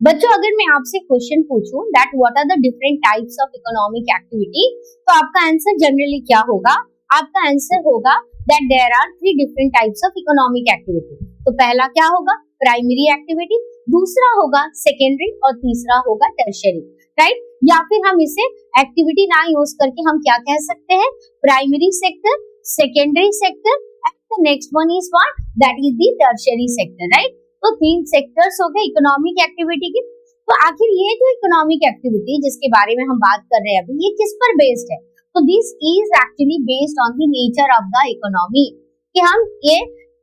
बच्चों, अगर मैं आपसे क्वेश्चन पूछूं that what are the different types of economic activity, तो आपका आंसर जनरली क्या होगा? आपका आंसर होगा that there are three different types of economic activity. तो पहला क्या होगा? प्राइमरी एक्टिविटी, दूसरा होगा सेकेंडरी और तीसरा होगा टर्शियरी, राइट? या फिर हम इसे एक्टिविटी ना यूज करके हम क्या कह सकते हैं? Primary sector, secondary sector and the next one is what? That is the tertiary sector, right? तो तीन सेक्टर्स हो गए इकोनॉमिक एक्टिविटी के। तो आखिर ये जो इकोनॉमिक एक्टिविटी जिसके बारे में हम बात कर रहे हैं अभी, ये किस पर बेस्ड है? तो this is actually based on the nature of the economy, कि हम ये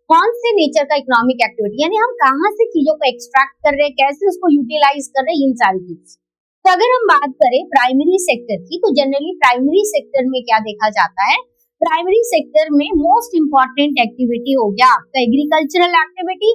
कौन से नेचर का इकोनॉमिक एक्टिविटी, यानी हम कहाँ से चीजों को एक्सट्रैक्ट कर रहे हैं, कैसे उसको यूटिलाइज कर रहे हैं, इन सारी चीज। तो अगर हम बात करें प्राइमरी सेक्टर की, तो जनरली प्राइमरी सेक्टर में क्या देखा जाता है? प्राइमरी सेक्टर में मोस्ट इंपॉर्टेंट एक्टिविटी हो गया आपका एग्रीकल्चरल एक्टिविटी,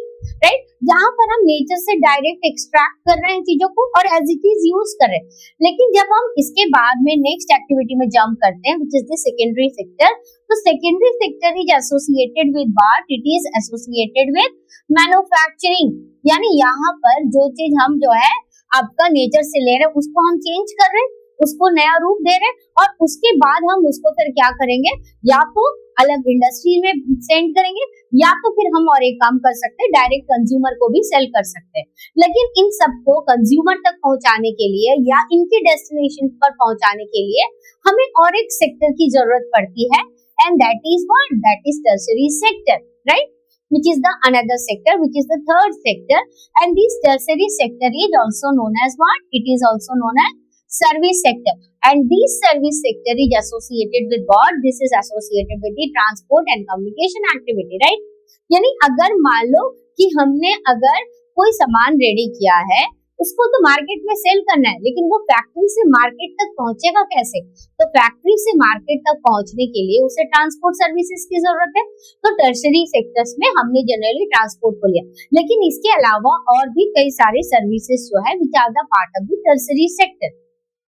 राइट? जहां पर हम नेचर से डायरेक्ट एक्सट्रैक्ट कर रहे हैं चीजों को और एज इट इज यूज कर रहे हैं। लेकिन जब हम इसके बाद में नेक्स्ट एक्टिविटी में जंप करते हैं which is the secondary sector, तो secondary sector is associated with what? It is associated with manufacturing, यानी यहाँ पर जो चीज हम जो है आपका नेचर से ले रहे हैं उसको हम चेंज कर रहे हैं, उसको नया रूप दे रहे हैं और उसके बाद हम उसको फिर क्या करेंगे? या तो अलग इंडस्ट्री में सेंड करेंगे या तो फिर हम और एक काम कर सकते हैं, डायरेक्ट कंज्यूमर को भी सेल कर सकते हैं। लेकिन इन सबको कंज्यूमर तक पहुंचाने के लिए या इनके डेस्टिनेशन पर पहुंचाने के लिए हमें और एक सेक्टर की जरूरत पड़ती है and that is what? That is tertiary sector, right? which is the another sector, which is the third sector, and this tertiary sector is also known as what? It is also known as service sector, and this service sector is associated with what? This is associated with the transport and communication activity, right? यानी अगर मान लो कि हमने अगर कोई सामान ready किया है, उसको तो मार्केट में सेल करना है, लेकिन वो फैक्ट्री से मार्केट तक पहुंचेगा कैसे? तो फैक्ट्री से मार्केट तक पहुंचने के लिए उसे ट्रांसपोर्ट सर्विसेज की जरूरत है। तो टर्शियरी सेक्टर्स में हमने जनरली ट्रांसपोर्ट को लिया, लेकिन इसके अलावा और भी कई सारे सर्विसेज जो है which are the part of the tertiary sector.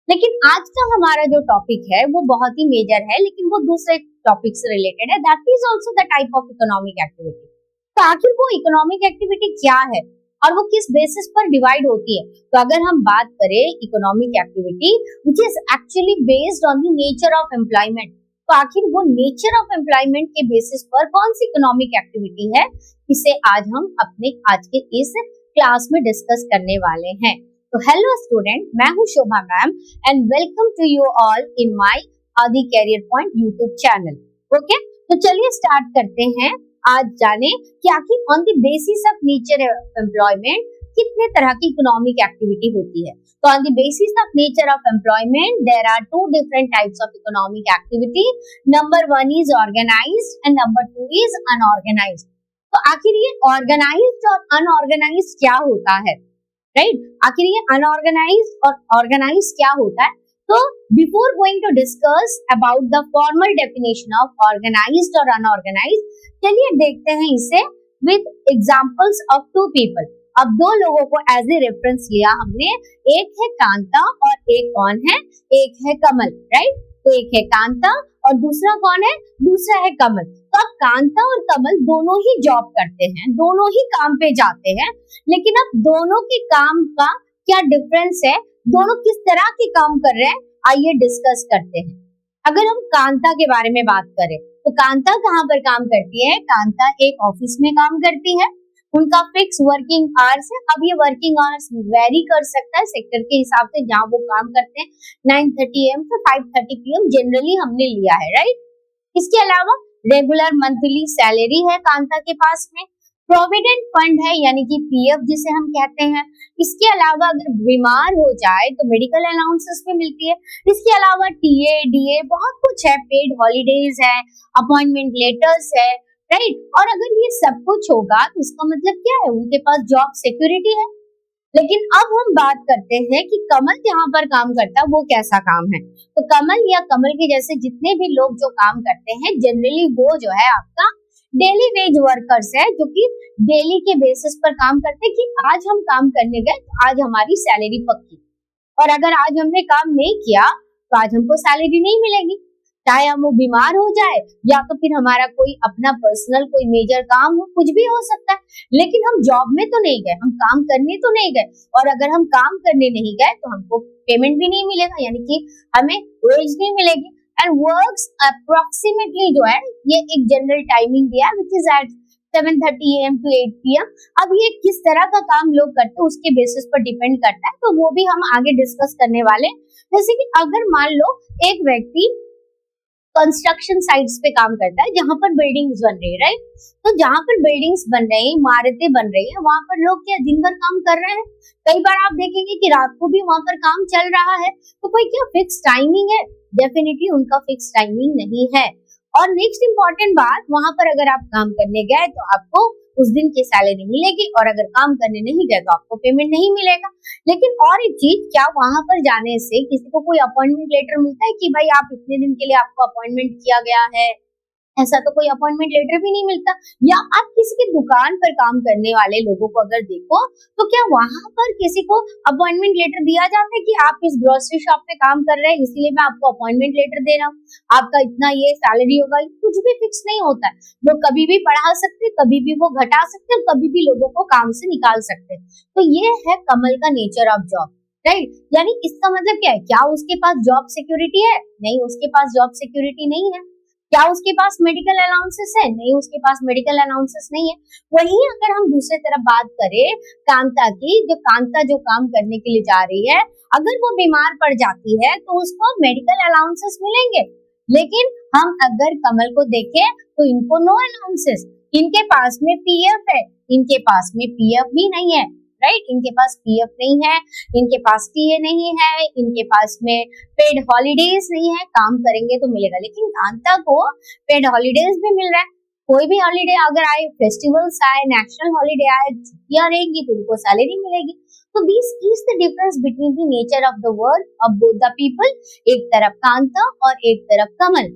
लेकिन आज का हमारा जो टॉपिक है वो बहुत ही मेजर है, लेकिन वो दूसरे टॉपिक से रिलेटेड है, that is also the type of economic activity. तो आखिर वो इकोनॉमिक एक्टिविटी क्या है और वो किस बेसिस पर डिवाइड होती है? तो अगर हम बात करें economic activity which is actually based on the nature of employment, तो आखिर वो नेचर ऑफ एम्प्लॉयमेंट के बेसिस पर कौन सी इकोनॉमिक एक्टिविटी है, इसे आज हम अपने आज के इस क्लास में डिस्कस करने वाले हैं। तो हेलो स्टूडेंट, मैं हूँ Shobha ma'am and welcome to you all in my Adi career point YouTube channel. Okay, तो चलिए स्टार्ट करते हैं। आज जाने कि आखिर on the basis of nature employment कितने तरह की इकोनॉमिक एक्टिविटी होती है। तो on the basis of nature of employment there are two different types of economic activity. Number one is organised and number two is unorganised. तो आखिर ये organised और अनऑर्गेनाइज्ड क्या होता है, राइट? आखिर ये अनऑर्गेनाइज्ड और ऑर्गेनाइज्ड क्या होता है? तो before going to discuss about the formal definition of organised और अनऑर्गेनाइज्ड, चलिए देखते हैं इसे with examples of two people. अब दो लोगों को एज ए रेफरेंस लिया हमने, एक है कांता और एक कौन है? एक है कमल, राइट? तो एक है कांता और दूसरा कौन है? दूसरा है कमल। तो अब कांता और कमल दोनों ही जॉब करते हैं, दोनों ही काम पे जाते हैं, लेकिन अब दोनों के काम का क्या डिफरेंस है, दोनों किस तरह के काम कर रहे हैं, आइए डिस्कस करते हैं। अगर हम कांता के बारे में बात करें तो कांता कहाँ पर काम करती है? कांता एक ऑफिस में काम करती है, उनका फिक्स वर्किंग आवर्स है। अब ये वर्किंग आवर्स वेरी कर सकता है सेक्टर के हिसाब से, जहाँ वो काम करते हैं 9:30 AM से 5:30 PM जनरली हमने लिया है, राइट? इसके अलावा रेगुलर मंथली सैलरी है कांता के पास में, प्रोविडेंट फंड है यानी कि पीएफ जिसे हम कहते हैं। इसके अलावा अगर बीमार हो जाए तो मेडिकल अलाउंसेस भी मिलती है। इसके अलावा टीए डीए बहुत कुछ है, पेड हॉलीडेज है, अपॉइंटमेंट लेटर्स है, राइट? और अगर ये सब कुछ होगा तो इसका मतलब क्या है? उनके पास जॉब सिक्योरिटी है। लेकिन अब हम बात करते हैं कि कमल जहाँ पर काम करता है वो कैसा काम है। तो कमल या कमल के जैसे जितने भी लोग जो काम करते हैं जनरली वो जो है आपका डेली वेज वर्कर्स है, जो कि डेली के बेसिस पर काम करते हैं कि आज हम काम करने गए तो आज हमारी सैलरी पक्की, और अगर आज हमने काम नहीं किया तो आज हमको सैलरी नहीं मिलेगी। चाहे हम वो बीमार हो जाए या तो फिर हमारा कोई अपना पर्सनल कोई मेजर काम हो, कुछ भी हो सकता है। लेकिन हम जॉब में तो नहीं गए, हम काम करने तो नहीं गए, और अगर हम काम करने नहीं गए तो हमको पेमेंट भी नहीं मिलेगा, यानी कि हमें वेज नहीं मिलेगी। एंड वर्क्स अप्रोक्सीमेटली जो है ये एक जनरल टाइमिंग दिया है which is at 7:30 AM to 8 PM। अब ये किस तरह का काम लोग करते हैं उसके बेसिस पर डिपेंड करता है, तो वो भी हम आगे डिस्कस करने वाले। जैसे कि अगर मान लो एक व्यक्ति कंस्ट्रक्शन साइट्स पे काम करता है जहां पर बिल्डिंग्स बन रही है, राइट, तो जहां पर बिल्डिंग्स बन रही है, इमारतें बन रही है, वहां पर लोग क्या दिन भर काम कर रहे हैं? कई बार आप देखेंगे कि रात को भी वहां पर काम चल रहा है। तो कोई क्या फिक्स टाइमिंग है? डेफिनेटली उनका फिक्स टाइमिंग नहीं है। और नेक्स्ट इंपॉर्टेंट बात, वहां पर अगर आप काम करने गए तो आपको उस दिन की सैलरी मिलेगी, और अगर काम करने नहीं गए तो आपको पेमेंट नहीं मिलेगा। लेकिन और एक चीज, क्या वहां पर जाने से किसी को कोई अपॉइंटमेंट लेटर मिलता है कि भाई आप इतने दिन के लिए आपको अपॉइंटमेंट किया गया है? ऐसा तो कोई अपॉइंटमेंट लेटर भी नहीं मिलता। या आप किसी की दुकान पर काम करने वाले लोगों को अगर देखो तो क्या वहां पर किसी को अपॉइंटमेंट लेटर दिया जाता है कि आप इस ग्रोसरी शॉप पे काम कर रहे हैं इसीलिए मैं आपको अपॉइंटमेंट लेटर दे रहा हूँ, आपका इतना ये सैलरी होगा? कुछ भी फिक्स नहीं होता है। वो कभी भी बढ़ा सकते, कभी भी वो घटा सकते, और कभी भी लोगों को काम से निकाल सकते। तो ये है कमल का नेचर ऑफ जॉब, राइट। यानी इसका मतलब क्या है? क्या उसके पास जॉब सिक्योरिटी है? नहीं, उसके पास जॉब सिक्योरिटी नहीं है। क्या उसके पास मेडिकल अलाउंसेस है? नहीं, उसके पास मेडिकल अलाउंसेस नहीं है। वहीं अगर हम दूसरी तरफ बात करें कांता की, जो कांता जो काम करने के लिए जा रही है, अगर वो बीमार पड़ जाती है तो उसको मेडिकल अलाउंसेस मिलेंगे। लेकिन हम अगर कमल को देखें तो इनको नो अलाउंसेस, इनके पास में पीएफ है, इनके पास में पीएफ भी नहीं है, राइट। इनके पास पीएफ नहीं है, इनके पास टीए नहीं है, इनके पास में पेड हॉलीडेज नहीं है। काम करेंगे तो मिलेगा, लेकिन कांता को पेड हॉलीडेज भी मिल रहा है। कोई भी हॉलीडे अगर आए, फेस्टिवल्स आए, नेशनल हॉलीडे आए, छुट्टियां रहेंगी तो उनको सैलरी मिलेगी। तो this is the difference between the nature of the work of both the people. एक तरफ कांता और एक तरफ कमल।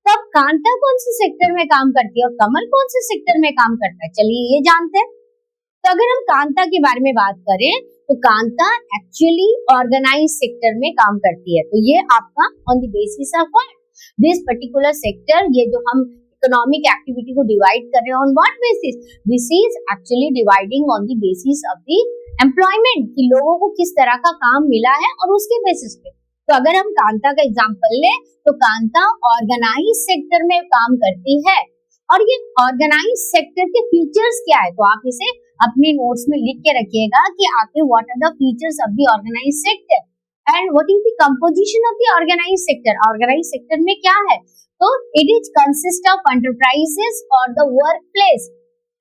तब कांता कौन से सेक्टर में काम करती है और कमल कौन से सेक्टर में काम करता है, चलिए ये जानते हैं। तो अगर हम कांता के बारे में बात करें तो कांता एक्चुअली ऑर्गेनाइज सेक्टर में काम करती है। तो ये आपका on the basis of what, this particular sector, ये जो हम इकोनॉमिक एक्टिविटी को डिवाइड कर रहे हैं on what basis, this is actually dividing on the basis of the employment, कि लोगों को किस तरह का काम मिला है और उसके बेसिस पे। तो अगर हम कांता का एग्जांपल लें तो कांता ऑर्गेनाइज सेक्टर में काम करती है। और ये ऑर्गेनाइज सेक्टर के फीचर्स क्या है, तो आप इसे अपने नोट्स में लिख के रखिएगा कि आखिर what are the features of the organise sector and what is the composition of the organise sector. Organise sector में क्या है, तो it is consist of enterprises और द वर्क प्लेस,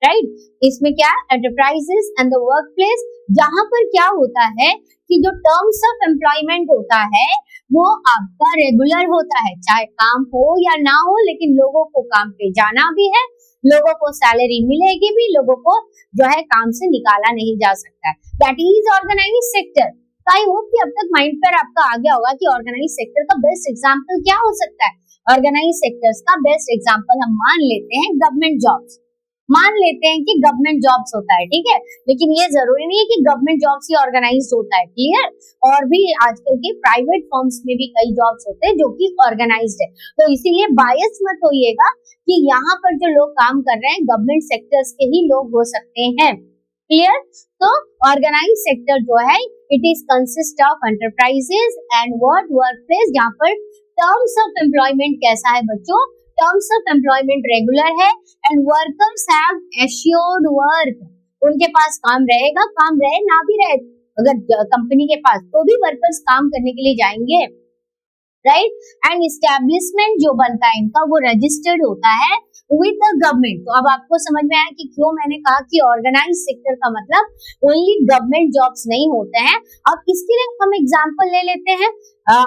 राइट। इसमें क्या है, enterprises and the work place, जहां पर क्या होता है कि जो टर्म्स ऑफ एम्प्लॉयमेंट होता है वो आपका रेगुलर होता है, चाहे काम हो या ना हो, लेकिन लोगों को काम पे जाना भी है, लोगों को सैलरी मिलेगी भी, लोगों को जो है काम से निकाला नहीं जा सकता है। That is organise sector. I hope कि अब तक माइंड पर आपका आ गया होगा कि ऑर्गेनाइज सेक्टर का बेस्ट एग्जांपल क्या हो सकता है। ऑर्गेनाइज सेक्टर्स का बेस्ट एग्जांपल हम मान लेते हैं गवर्नमेंट जॉब्स, मान लेते हैं कि गवर्नमेंट जॉब्स होता है, ठीक है, लेकिन ये जरूरी नहीं है कि गवर्नमेंट जॉब्स ही ऑर्गेनाइज होता है, क्लियर। और भी आजकल के प्राइवेट फर्म्स में भी कई जॉब्स होते हैं जो कि ऑर्गेनाइज्ड है। तो इसीलिए बायस मत होइएगा कि यहाँ पर जो लोग काम कर रहे हैं गवर्नमेंट सेक्टर्स के ही लोग हो सकते हैं, क्लियर। तो ऑर्गेनाइज सेक्टर जो है it is consist of enterprises and work place, जहाँ पर टर्म्स ऑफ एम्प्लॉयमेंट कैसा है बच्चों, टर्म्स ऑफ एम्प्लॉयमेंट रेगुलर है and workers have assured work, उनके पास काम रहेगा, काम रहे ना भी रहे, अगर कंपनी के पास तो भी वर्कर्स काम करने के लिए जाएंगे, राइट। एंड एस्टैब्लिशमेंट जो बनता है इनका वो रजिस्टर्ड होता है विद द गवर्नमेंट। तो अब आपको समझ में आया कि क्यों मैंने कहा कि ऑर्गेनाइज सेक्टर का मतलब ओनली गवर्नमेंट जॉब्स नहीं होते हैं। अब इसके लिए हम एग्जांपल ले लेते हैं,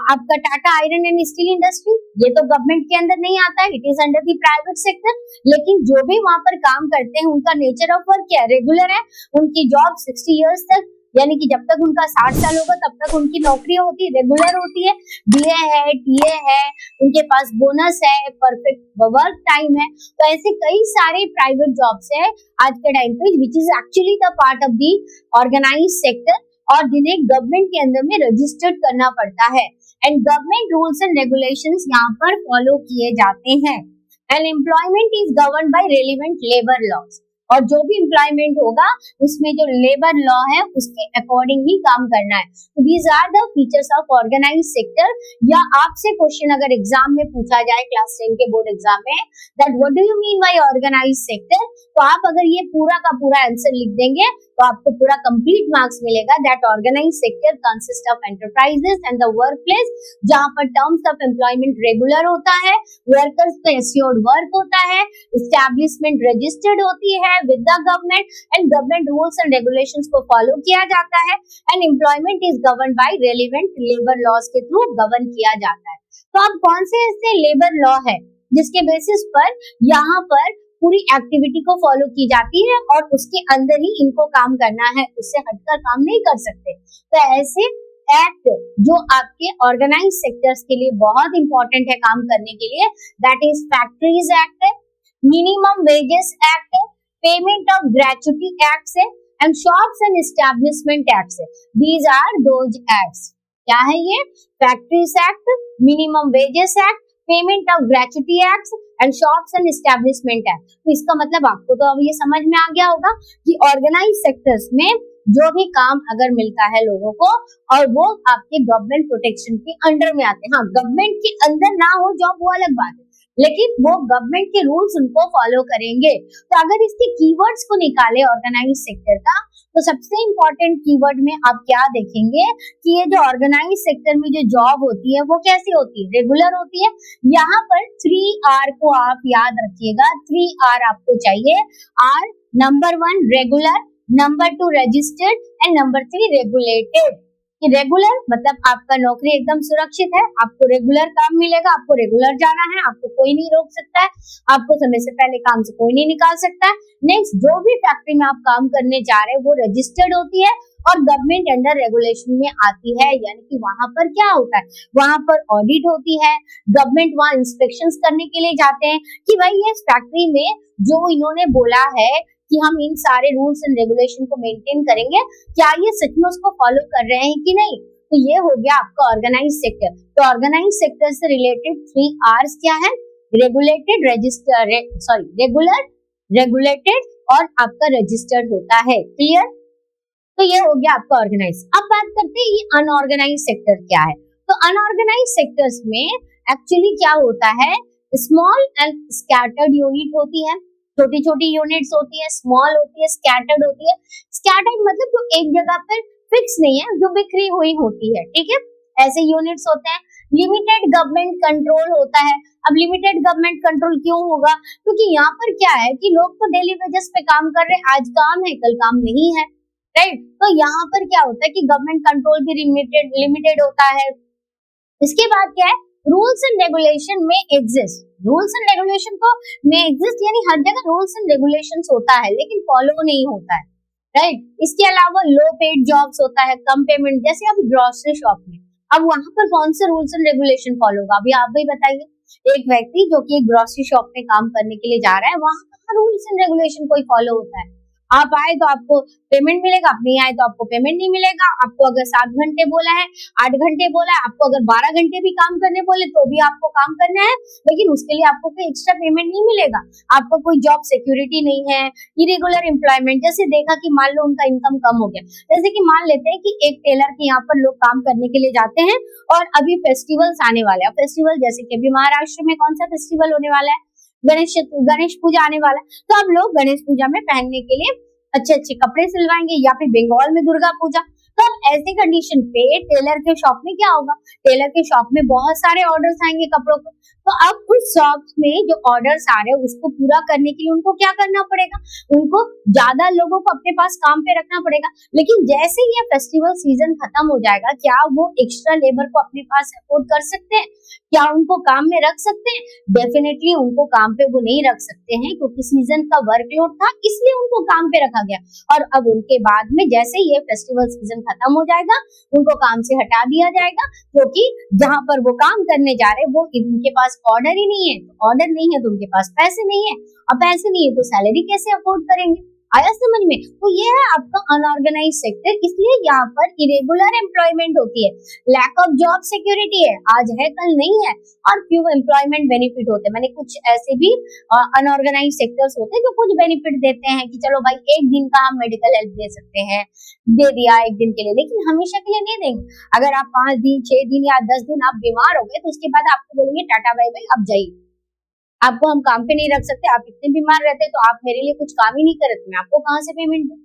आपका Tata iron and steel industry, ये तो गवर्नमेंट के अंदर नहीं आता है, it is under the private sector, लेकिन जो भी वहां पर काम करते हैं उनका नेचर ऑफ वर्क क्या है, रेगुलर है, उनकी जॉब 60 इयर्स तक, यानी कि जब तक उनका 60 साल होगा तब तक उनकी नौकरी होती है, रेगुलर होती है, डीए है, टीए है, उनके पास बोनस है, परफेक्ट वर्क टाइम है। तो ऐसे कई सारे प्राइवेट जॉब्स है आज के टाइम पे which is actually the part of the organise sector, और जिन्हें गवर्नमेंट के अंदर में रजिस्टर्ड करना पड़ता है। And government rules and regulations यहाँ पर फॉलो किए जाते हैं। And employment is govern by relevant labour laws, और जो भी एम्प्लॉयमेंट होगा उसमें जो लेबर लॉ है उसके अकॉर्डिंग ही काम करना है। तो these are the features of organised sector. या आपसे क्वेश्चन अगर एग्जाम में पूछा जाए क्लास 10 के बोर्ड एग्जाम में, that what do you mean by organised sector, तो आप अगर ये पूरा का पूरा आंसर लिख देंगे तो आपको पूरा कंप्लीट मार्क्स मिलेगा। That organised sector consist of enterprises and the workplace, जहां पर टर्म्स ऑफ एम्प्लॉयमेंट रेगुलर होता है, वर्कर्स पे एश्योर्ड वर्क होता है, एस्टैब्लिशमेंट रजिस्टर्ड होती है with the government, and government rules and regulations को फॉलो किया जाता है, and employment is govern by relevant labour laws के थ्रू गवर्न किया जाता है। तो अब कौन से ऐसे लेबर लॉ है जिसके बेसिस पर यहाँ पर पूरी एक्टिविटी को फॉलो की जाती है और उसके अंदर ही इनको काम करना है, उससे हटकर काम नहीं कर सकते। तो ऐसे एक्ट जो आपके ऑर्गेनाइज सेक्टर्स के लिए बहुत इंपॉर्टेंट है काम करने के लिए, दैट इज फैक्ट्रीज एक्ट है, मिनिमम वेजेस एक्ट है, पेमेंट ऑफ ग्रेचुटी एक्ट है, and shops and establishment act है। These are those acts. क्या है ये? Factories act, minimum wages act, payment of gratuity act and shops and establishment act. तो इसका मतलब आपको तो अब ये समझ में आ गया होगा कि ऑर्गेनाइज सेक्टर्स में जो भी काम अगर मिलता है लोगों को और वो आपके गवर्नमेंट प्रोटेक्शन के अंडर में आते हैं। हाँ, गवर्नमेंट के अंदर ना हो जॉब वो अलग बात है, लेकिन वो गवर्नमेंट के रूल्स उनको फॉलो करेंगे। तो अगर इसके कीवर्ड्स को निकाले ऑर्गेनाइज सेक्टर का, तो सबसे इंपॉर्टेंट कीवर्ड में आप क्या देखेंगे कि ये जो ऑर्गेनाइज सेक्टर में जो जॉब होती है वो कैसी होती है? रेगुलर होती है। यहाँ पर 3R को आप याद रखिएगा। 3R आपको चाहिए। R, number 1 regular, number 2 registered and number 3 regulated. कि रेगुलर मतलब आपका नौकरी एकदम सुरक्षित है, आपको रेगुलर काम मिलेगा, आपको रेगुलर जाना है, आपको कोई नहीं रोक सकता है, आपको समय से पहले काम से कोई नहीं निकाल सकता है। नेक्स्ट, जो भी फैक्ट्री में आप काम करने जा रहे हैं वो रजिस्टर्ड होती है और गवर्नमेंट अंडर रेगुलेशन में आती है। यानी कि वहां पर क्या होता है, वहां पर ऑडिट होती है, गवर्नमेंट वहां इंस्पेक्शंस करने के लिए जाते हैं कि भाई ये फैक्ट्री में जो इन्होंने बोला है कि हम इन सारे रूल्स एंड रेगुलेशन को मेंटेन करेंगे, क्या ये सच में उसको फॉलो कर रहे हैं कि नहीं। तो ये हो गया आपका ऑर्गेनाइज सेक्टर। तो ऑर्गेनाइज सेक्टर से रिलेटेड 3 R's क्या है? रेगुलेटेड, रेगुलर, रेगुलेटेड और आपका रजिस्टर्ड होता है। क्लियर? तो ये हो गया आपका ऑर्गेनाइज। अब बात करते हैं ये अनऑर्गेनाइज सेक्टर क्या है। तो अनऑर्गेनाइज सेक्टर्स में एक्चुअली क्या होता है, स्मॉल एंड स्कैटर्ड यूनिट होती है, छोटी छोटी यूनिट्स होती है, स्मॉल होती है, स्कैटर्ड होती है। स्कैटर्ड मतलब जो एक जगह पर फिक्स नहीं है, जो बिखरी हुई होती है, ठीक है, ऐसे यूनिट्स होते हैं। लिमिटेड गवर्नमेंट कंट्रोल होता है। अब लिमिटेड गवर्नमेंट कंट्रोल क्यों होगा? क्योंकि यहाँ पर क्या है कि लोग तो डेली वेजेस पे काम कर रहे हैं, आज काम है कल काम नहीं है, राइट। तो यहाँ पर क्या होता है कि गवर्नमेंट कंट्रोल भी लिमिटेड होता है। इसके बाद क्या है, रूल्स एंड रेगुलेशन में एग्जिस्ट। रूल्स एंड रेगुलेशन को में एग्जिस्ट यानी हर जगह रूल्स एंड रेगुलेशंस होता है लेकिन फॉलो नहीं होता है, राइट। इसके अलावा लो पेड जॉब्स होता है, कम पेमेंट, जैसे अभी ग्रोसरी शॉप में, अब वहां पर कौन से रूल्स एंड रेगुलेशन फॉलो होगा, अभी आप भी बताइए। एक व्यक्ति जो कि एक ग्रोसरी शॉप में काम करने के लिए जा रहा है, वहां पर रूल्स एंड रेगुलेशन कोई फॉलो होता है? आप आए तो आपको पेमेंट मिलेगा, आप नहीं आए तो आपको पेमेंट नहीं मिलेगा। आपको अगर 7 घंटे बोला है, 8 घंटे बोला है, आपको अगर 12 घंटे भी काम करने बोले तो भी आपको काम करना है, लेकिन उसके लिए आपको कोई एक्स्ट्रा पेमेंट नहीं मिलेगा। आपको कोई जॉब सिक्योरिटी नहीं है। इरेगुलर एम्प्लॉयमेंट, जैसे देखा कि मान लो उनका इनकम कम हो गया, जैसे कि मान लेते हैं कि एक टेलर के यहाँ पर लोग काम करने के लिए जाते हैं और अभी फेस्टिवल्स आने वाले हैं। फेस्टिवल जैसे कि अभी महाराष्ट्र में कौन सा फेस्टिवल होने वाला है, गणेश पूजा आने वाला है, तो अब लोग गणेश पूजा में पहनने के लिए अच्छे अच्छे कपड़े सिलवाएंगे, या फिर बंगाल में दुर्गा पूजा। तो अब ऐसे कंडीशन पे टेलर के शॉप में क्या होगा, टेलर के शॉप में बहुत सारे ऑर्डर्स आएंगे कपड़ों के। तो अब उस शॉप में जो ऑर्डर्स आ रहे हैं उसको पूरा करने के लिए उनको क्या करना पड़ेगा, उनको ज्यादा लोगों को अपने पास काम पे रखना पड़ेगा। लेकिन जैसे ही ये फेस्टिवल सीजन खत्म हो जाएगा, क्या वो एक्स्ट्रा लेबर को अपने पास अफोर्ड कर सकते हैं? क्या उनको काम में रख सकते हैं? डेफिनेटली उनको काम पे वो नहीं रख सकते हैं, क्योंकि सीजन का वर्कलोड था इसलिए उनको काम पे रखा गया। और अब उनके बाद में जैसे ही ये फेस्टिवल सीजन खत्म हो जाएगा, उनको काम से हटा दिया जाएगा, क्योंकि जहां पर वो काम करने जा रहे हैं वो उनके पास ऑर्डर ही नहीं है। ऑर्डर नहीं है तो उनके पास पैसे नहीं है, और पैसे नहीं है तो सैलरी कैसे अफोर्ड करेंगे? आया समझ में? तो ये है आपका अनऑर्गेनाइज सेक्टर, इसलिए यहाँ पर इरेगुलर एम्प्लॉयमेंट होती है, लैक ऑफ जॉब सिक्योरिटी है, आज है कल नहीं है, और फ्यू एम्प्लॉयमेंट बेनिफिट होते हैं। मैंने कुछ ऐसे भी अनऑर्गेनाइज सेक्टर्स होते हैं जो कुछ बेनिफिट देते हैं कि चलो भाई एक दिन का हम मेडिकल हेल्प दे सकते हैं, दे दिया एक दिन के लिए, लेकिन हमेशा के लिए नहीं देंगे। अगर आप 5 दिन 6 दिन या 10 दिन आप बीमार हो गए तो उसके बाद आपको बोलेंगे टाटा बाय बाय, अब जाइए, आपको हम काम पे नहीं रख सकते, आप इतने बीमार रहते तो आप मेरे लिए कुछ काम ही नहीं करे, तो मैं आपको कहाँ से पेमेंट दूं?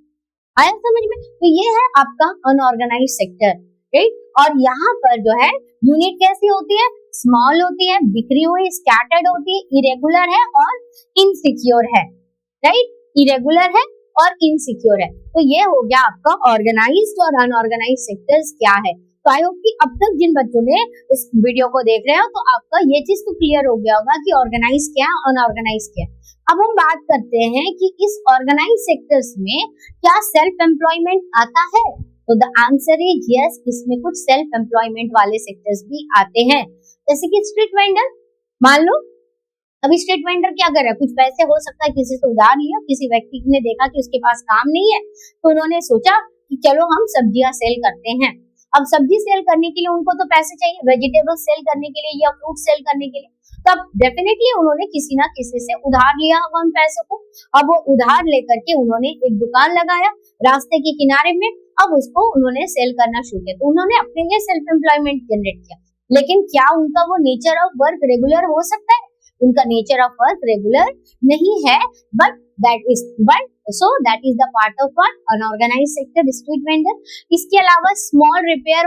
आया समझ में? तो ये है आपका अनऑर्गेनाइज सेक्टर, राइट। और यहाँ पर जो है यूनिट कैसी होती है, स्मॉल होती है, बिखरी हुई, स्कैटर्ड होती है, इरेगुलर है और इनसिक्योर है, राइट, इरेगुलर है और इनसिक्योर है। तो ये हो गया आपका ऑर्गेनाइज्ड और अनऑर्गेनाइज्ड सेक्टर्स क्या है। तो आई होप कि अब तक जिन बच्चों ने इस वीडियो को देख रहे हो तो आपका ये चीज तो क्लियर हो गया होगा कि ऑर्गेनाइज क्या है, अनऑर्गेनाइज क्या है। अब हम बात करते हैं कि इस ऑर्गेनाइज सेक्टर्स में क्या सेल्फ एम्प्लॉयमेंट आता है, तो द आंसर इज यस, इसमें कुछ सेल्फ एम्प्लॉयमेंट वाले सेक्टर्स भी आते हैं, जैसे कि स्ट्रीट वेंडर। मान लो अभी स्ट्रीट वेंडर क्या कर रहा है, कुछ पैसे हो सकता है किसी से उधार लिया, किसी व्यक्ति ने देखा कि उसके पास काम नहीं है तो उन्होंने सोचा कि चलो हम सब्जियां सेल करते हैं। अब सब्जी सेल करने के लिए उनको तो पैसे चाहिए, वेजिटेबल सेल करने के लिए या फ्रूट सेल करने के लिए, तब डेफिनेटली उन्होंने किसी ना किसी से उधार लिया होगा उन पैसों को। अब वो उधार लेकर के उन्होंने एक दुकान लगाया रास्ते के किनारे में, अब उसको उन्होंने सेल करना शुरू किया, तो उन्होंने अपने लिए सेल्फ एम्प्लॉयमेंट जनरेट किया। लेकिन क्या उनका वो नेचर ऑफ वर्क रेगुलर हो सकता है? उनका नेचर ऑफ वर्क रेगुलर नहीं है, but that is the part of what, unorganised sector, street vendor. इसके अलावा स्मॉल रिपेयर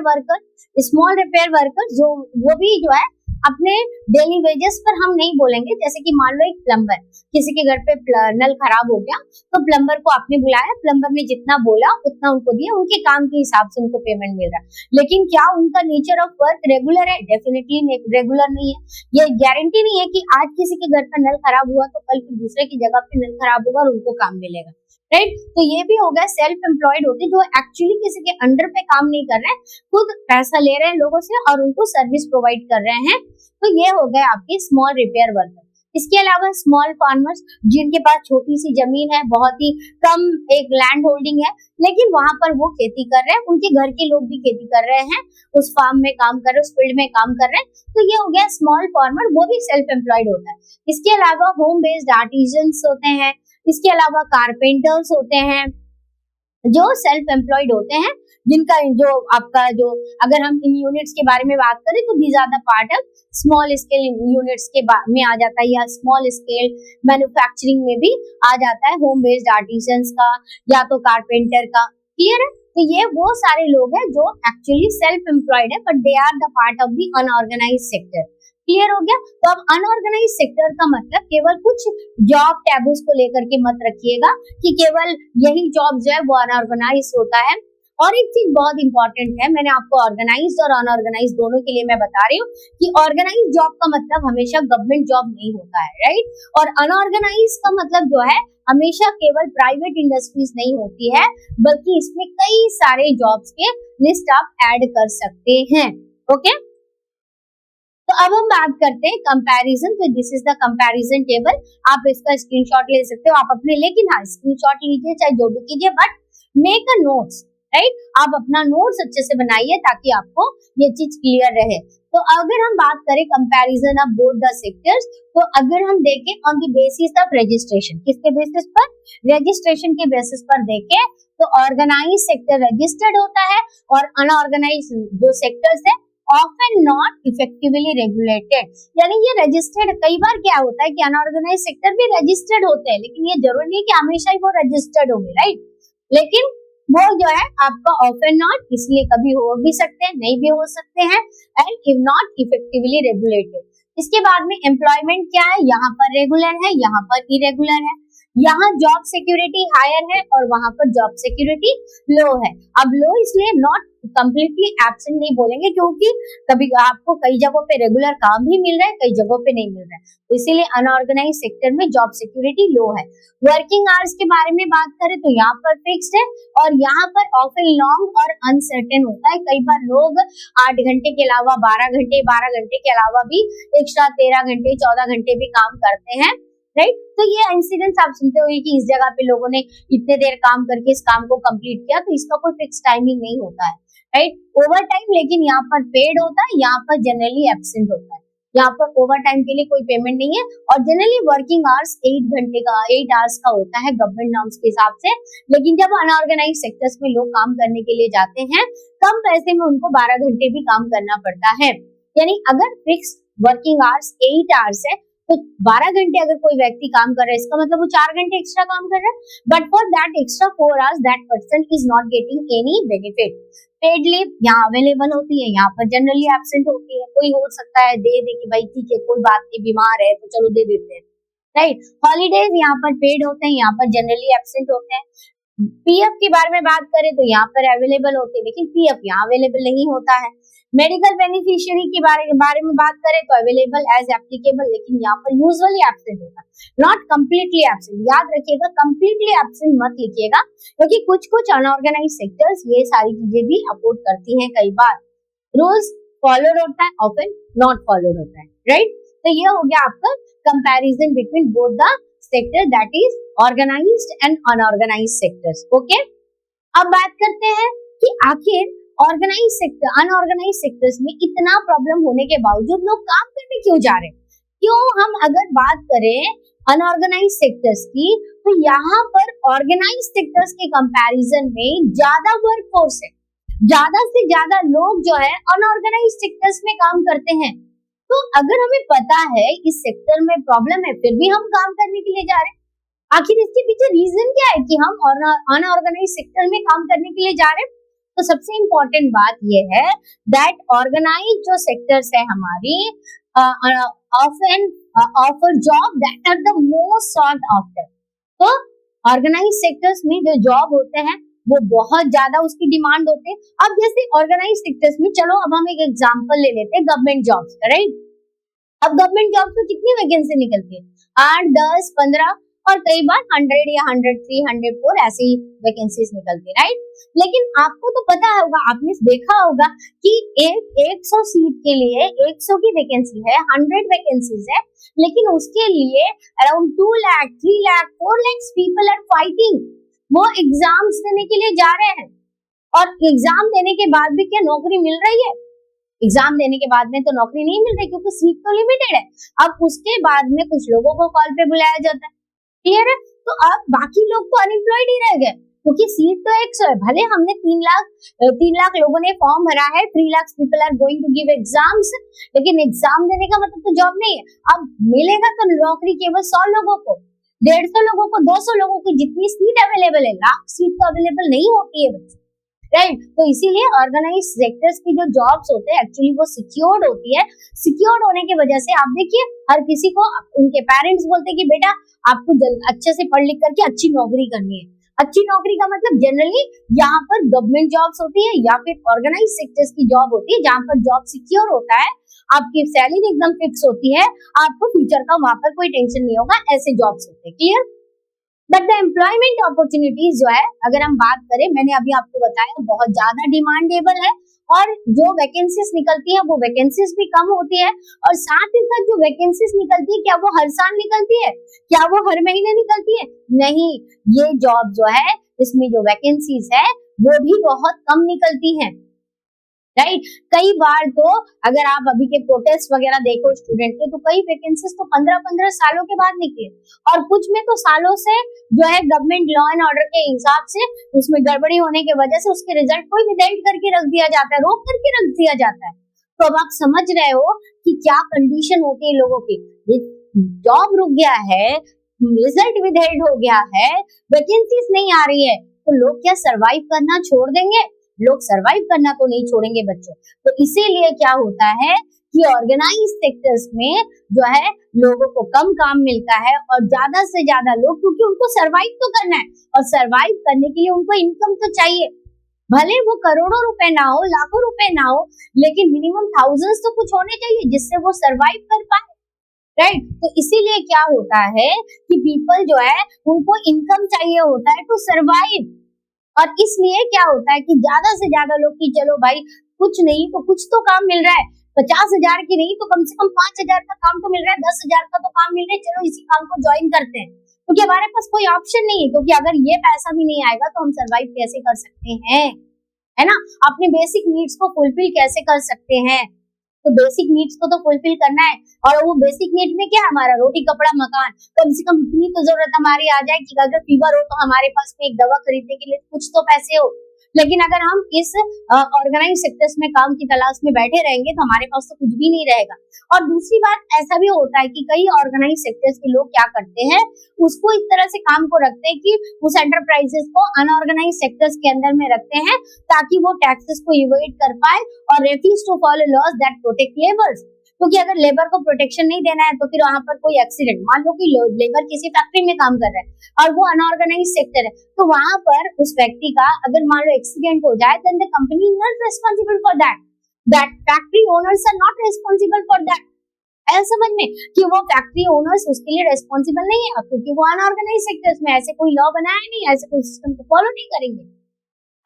वर्कर जो वो भी जो है अपने डेली वेजेस पर हम नहीं बोलेंगे, जैसे कि मान लो एक प्लम्बर, किसी के घर पे नल खराब हो गया तो प्लम्बर को आपने बुलाया, प्लम्बर ने जितना बोला उतना उनको दिया, उनके काम के हिसाब से उनको पेमेंट मिल रहा है, लेकिन क्या उनका नेचर ऑफ वर्क रेगुलर है? डेफिनेटली रेगुलर नहीं है। ये गारंटी नहीं है कि आज किसी के घर पर नल खराब हुआ तो कल दूसरे की जगह पे नल खराब होगा और उनको काम मिलेगा, राइट। तो ये भी हो गया सेल्फ एम्प्लॉयड होते जो एक्चुअली किसी के अंडर पे काम नहीं कर रहे हैं, खुद पैसा ले रहे हैं लोगों से और उनको सर्विस प्रोवाइड कर रहे हैं, तो ये हो गए आपके स्मॉल रिपेयर वर्कर। इसके अलावा स्मॉल फार्मर्स, जिनके पास छोटी सी जमीन है, बहुत ही कम एक लैंड होल्डिंग है, लेकिन वहां पर वो खेती कर रहे हैं, उनके घर के लोग भी खेती कर रहे हैं, उस फार्म में काम कर रहे हैं, उस फील्ड में काम कर रहे हैं, तो ये हो गया स्मॉल फार्मर, वो भी सेल्फ एम्प्लॉयड होता है। इसके अलावा होम बेस्ड आर्टिजन्स होते हैं, इसके अलावा कारपेंटर्स होते हैं जो सेल्फ एम्प्लॉयड होते हैं, जिनका जो आपका जो अगर हम इन यूनिट्स के बारे में बात करें तो these are the part of small scale units के में आ जाता है, या स्मॉल स्केल मैन्युफैक्चरिंग में भी आ जाता है, होम बेस्ड आर्टिजन्स का या तो कारपेंटर का। क्लियर है? तो ये वो सारे लोग हैं जो एक्चुअली सेल्फ एम्प्लॉयड है, but they are the part of the unorganised sector. Clear हो गया? तो अब अनऑर्गेनाइज सेक्टर का मतलब केवल कुछ जॉब टैबूज को लेकर के मत रखिएगा कि केवल यही जॉब जो है वो अनऑर्गेनाइज होता है। और एक चीज बहुत इंपॉर्टेंट है, मैंने आपको ऑर्गेनाइज और अनऑर्गेनाइज दोनों के लिए मैं बता रही हूँ कि ऑर्गेनाइज जॉब का मतलब हमेशा गवर्नमेंट जॉब नहीं होता है, राइट, और अनऑर्गेनाइज का मतलब जो है हमेशा केवल प्राइवेट इंडस्ट्रीज नहीं होती है, बल्कि इसमें कई सारे जॉब्स के लिस्ट आप ऐड कर सकते हैं। ओके, तो अब हम बात करते हैं कंपैरिजन। तो this is the comparison table, आप इसका स्क्रीनशॉट ले सकते हो आप अपने, लेकिन हाँ स्क्रीनशॉट लीजिए चाहे जो भी कीजिए, but make a notes, right, आप अपना नोट्स अच्छे से बनाइए ताकि आपको ये चीज क्लियर रहे। तो अगर हम बात करें comparison of both the sectors, तो अगर हम देखें on the basis of registration, किसके बेसिस पर? रजिस्ट्रेशन के बेसिस पर देखें तो ऑर्गेनाइज सेक्टर रजिस्टर्ड होता है और अनऑर्गेनाइज जो सेक्टर्स है often not effectively regulated, यानी ये रजिस्टर्ड, कई बार क्या होता है कि अनऑर्गेनाइज सेक्टर भी रजिस्टर्ड होते हैं, लेकिन ये जरूरी नहीं कि हमेशा ही वो रजिस्टर्ड होंगे, राइट, लेकिन वो जो है आपका often not, इसलिए कभी हो भी सकते हैं नहीं भी हो सकते हैं, and if not effectively regulated। इसके बाद में एम्प्लॉयमेंट क्या है, यहाँ पर रेगुलर है, यहाँ पर इरेगुलर है, यहाँ जॉब सिक्योरिटी हायर है और वहां पर जॉब सिक्योरिटी लो है। अब लो इसलिए नॉट कंप्लीटली एब्सेंट नहीं बोलेंगे, क्योंकि कभी आपको कई जगहों पे रेगुलर काम भी मिल रहा है, कई जगहों पे नहीं मिल रहा है, तो इसीलिए अनऑर्गेनाइज सेक्टर में जॉब सिक्योरिटी लो है। वर्किंग आवर्स के बारे में बात करें तो यहाँ पर फिक्स्ड है और यहाँ पर ऑफन लॉन्ग और अनसर्टेन होता है। कई बार लोग 8 घंटे के अलावा 12 घंटे के अलावा भी एक्स्ट्रा 13 घंटे 14 घंटे भी काम करते हैं, राइट। तो ये इंसिडेंट्स आप सुनते होंगे कि इस जगह पे लोगों ने इतने देर काम करके इस काम को कंप्लीट किया, तो इसका कोई फिक्स टाइमिंग नहीं होता है, राइट। ओवर टाइम लेकिन यहाँ पर पेड होता है, यहाँ पर जनरली एब्सेंट होता है। यहाँ पर ओवर टाइम के लिए कोई पेमेंट नहीं है और जनरली वर्किंग आवर्स 8 आवर्स का होता है गवर्नमेंट नॉर्म्स के हिसाब से। लेकिन जब अनऑर्गेनाइज सेक्टर्स में लोग काम करने के लिए जाते हैं, कम पैसे में उनको 12 घंटे भी काम करना पड़ता है। यानी अगर फिक्स वर्किंग आवर्स 8 आवर्स है तो 12 घंटे अगर कोई व्यक्ति काम कर रहा है, इसका मतलब वो 4 घंटे एक्स्ट्रा काम कर रहा है, but for that extra 4 hours that person is not getting any benefit. Paid leave यहाँ अवेलेबल होती है, यहाँ पर जनरली एब्सेंट होती है। कोई हो सकता है दे दे कि भाई ठीक है कोई बात नहीं, बीमार है तो चलो दे देते हैं, राइट। हॉलीडेज यहाँ पर पेड होते हैं, यहाँ पर जनरली एब्सेंट होते हैं। पीएफ के बारे में बात करें तो यहाँ पर अवेलेबल होते हैं, लेकिन पीएफ यहाँ अवेलेबल नहीं होता है। मेडिकल बेनिफिशियरी के बारे में बात करें तो अवेलेबल एज एप्लीकेबल, लेकिन यहाँ पर यूजुअली एब्सेंट होता है, नॉट कंप्लीटली एब्सेंट। याद रखिएगा, कंप्लीटली एब्सेंट मत लिखिएगा, क्योंकि कुछ अनऑर्गेनाइज सेक्टर्स ये सारी चीजें भी अफोर्ड करती हैं। कई बार रूल्स फॉलोड होता है, ऑफन नॉट फॉलोड होता है, राइट। तो ये हो गया आपका comparison between both the sector, that is organised and unorganised sectors. Okay, अब बात करते हैं कि आखिर ऑर्गेनाइज सेक्टर अनऑर्गेनाइज सेक्टर्स में इतना प्रॉब्लम होने के बावजूद लोग काम करने क्यों जा रहे हैं, क्यों। हम अगर बात करें अनऑर्गेनाइज सेक्टर्स की, तो यहाँ पर ऑर्गेनाइज सेक्टर्स के कंपैरिजन में ज्यादा वर्कफोर्स है, ज्यादा से ज्यादा लोग जो है अनऑर्गेनाइज सेक्टर्स में काम करते हैं। तो अगर हमें पता है इस सेक्टर में प्रॉब्लम है, फिर भी हम काम करने के लिए जा रहे हैं, आखिर इसके पीछे रीजन क्या है कि हम अनऑर्गेनाइज सेक्टर में काम करने के लिए जा रहे हैं। तो सबसे इम्पोर्टेंट बात यह है दैट ऑर्गेनाइज जो सेक्टर्स है हमारी often offer job that are the most sold after. तो ऑर्गेनाइज सेक्टर्स में जो जॉब होते हैं वो बहुत ज्यादा उसकी डिमांड होते हैं। अब जैसे ऑर्गेनाइज सेक्टर्स में, चलो अब हम एक एग्जांपल ले लेते हैं गवर्नमेंट जॉब्स का, राइट। अब गवर्नमेंट जॉब्स में कितनी वैकेंसी निकलती है, 8, 10, 15 और कई बार 100 या 103, 104 ऐसी वैकेंसीज निकलती है, राइट। लेकिन आपको तो पता होगा, आपने देखा होगा कि 100 सीट के लिए 100 की वैकेंसी है, 100 वैकेंसीज है, लेकिन उसके लिए around 2 lakh, 3 lakh, 4 lakh people are fighting. वो एग्जाम्स देने के लिए जा रहे हैं और एग्जाम देने के बाद भी क्या नौकरी मिल रही है? एग्जाम देने के बाद में तो नौकरी नहीं मिल रही, क्योंकि सीट तो लिमिटेड है। अब उसके बाद में कुछ लोगों को कॉल पे बुलाया जाता है, क्लियर है। तो अब बाकी लोग तो अनएम्प्लॉयड ही रह गए, क्योंकि सीट तो 100 है। भले हमने 3 लाख लोगों ने फॉर्म भरा है, 3 lakh people are going to give exams, लेकिन एग्जाम देने का मतलब तो जॉब नहीं है। अब मिलेगा तो नौकरी केवल 100 लोगों को, 150 लोगों को, 200 लोगों को, जितनी सीट अवेलेबल है। लाख सीट तो अवेलेबल नहीं होती है बच्चों, राइट। तो इसीलिए ऑर्गेनाइज सेक्टर्स की जो जॉब्स होते हैं एक्चुअली वो सिक्योर्ड होती है। सिक्योर्ड होने की वजह से आप देखिए हर किसी को उनके पेरेंट्स बोलते हैं कि बेटा आपको अच्छे से पढ़ लिख करके अच्छी नौकरी करनी है। अच्छी नौकरी का मतलब जनरली यहाँ पर गवर्नमेंट जॉब्स होती है या फिर ऑर्गेनाइज सेक्टर्स की जॉब होती है, जहाँ पर जॉब सिक्योर होता है, आपकी सैलरी एकदम फिक्स होती है, आपको फ्यूचर का वहां पर कोई टेंशन नहीं होगा, ऐसे जॉब्स होते हैं, clear. But the employment opportunities जो है, अगर हम बात करें, मैंने अभी आपको बताया बहुत ज्यादा डिमांडेबल है और जो वैकेंसीज निकलती है वो वैकेंसीज भी कम होती है। और साथ ही साथ जो वैकेंसीज निकलती है क्या वो हर साल निकलती है, क्या वो हर महीने निकलती है? नहीं, ये जॉब जो है इसमें जो वैकेंसीज है वो भी बहुत कम निकलती है, राइट। कई बार तो अगर आप अभी के प्रोटेस्ट वगैरह देखो स्टूडेंट के, तो कई वैकेंसीज तो 15-15 सालों के बाद निकली और कुछ में तो सालों से जो है गवर्नमेंट लॉ एंड ऑर्डर के हिसाब से उसमें गड़बड़ी होने की वजह से उसके रिजल्ट को विदेल्ट करके रख दिया जाता है, रोक करके रख दिया जाता है। तो अब आप समझ रहे हो कि क्या कंडीशन होती है लोगों की। जॉब रुक गया है, रिजल्ट विदेल्ट हो गया है, वैकेंसीज नहीं आ रही है, तो लोग क्या सरवाइव करना छोड़ देंगे? लोग सरवाइव करना तो नहीं छोड़ेंगे बच्चों। तो इसीलिए क्या होता है कि ऑर्गेनाइज सेक्टर्स में जो है लोगों को कम काम मिलता है और ज्यादा से ज्यादा लोग, क्योंकि उनको सरवाइव तो करना है और सरवाइव करने के लिए उनको इनकम तो चाहिए, भले वो करोड़ों रुपए ना हो, लाखों रुपए ना हो, लेकिन मिनिमम थाउजेंड्स तो कुछ होने चाहिए जिससे वो सरवाइव कर पाए, राइट। तो इसीलिए क्या होता है कि पीपल जो है उनको इनकम चाहिए होता है टू सरवाइव। और इसलिए क्या होता है कि ज्यादा से ज्यादा लोग की चलो भाई कुछ नहीं तो कुछ तो काम मिल रहा है, 50,000 की नहीं तो कम से कम 5,000 का काम तो मिल रहा है, 10,000 का तो काम मिल रहा है, चलो इसी काम को ज्वाइन करते हैं, क्योंकि हमारे पास कोई ऑप्शन नहीं है, क्योंकि अगर ये पैसा भी नहीं आएगा तो हम सरवाइव कैसे कर सकते हैं, है ना। अपने बेसिक नीड्स को फुलफिल कैसे कर सकते हैं, तो बेसिक नीड्स को तो फुलफिल करना है, और वो बेसिक नीड में क्या है, हमारा रोटी कपड़ा मकान, कम से कम इतनी तो जरूरत हमारी आ जाए कि अगर फीवर हो तो हमारे पास में एक दवा खरीदने के लिए कुछ तो पैसे हो। लेकिन अगर हम इस ऑर्गेनाइज सेक्टर्स में काम की तलाश में बैठे रहेंगे तो हमारे पास तो कुछ भी नहीं रहेगा। और दूसरी बात ऐसा भी होता है कि कई ऑर्गेनाइज सेक्टर्स के लोग क्या करते हैं, उसको इस तरह से काम को रखते हैं कि उस एंटरप्राइजेस को अनऑर्गेनाइज सेक्टर्स के अंदर में रखते हैं ताकि वो टैक्सेस को इवेड कर पाए और refuse to follow laws that protect labours. क्योंकि अगर लेबर को प्रोटेक्शन नहीं देना है तो फिर वहां पर कोई एक्सीडेंट, मान लो कि लेबर किसी फैक्ट्री में काम कर रहा है और वो अनऑर्गेनाइज सेक्टर है, तो वहां पर उस व्यक्ति का अगर मान लो एक्सीडेंट हो जाए, then the company is not responsible for that factory owners are not responsible for that. ऐसा समझ में कि वो फैक्ट्री ओनर्स उसके लिए रिस्पांसिबल नहीं है, क्योंकि वो अनऑर्गेनाइज सेक्टर्स में ऐसे कोई लॉ बनाया नहीं, ऐसे कोई सिस्टम को फॉलो नहीं करेंगे।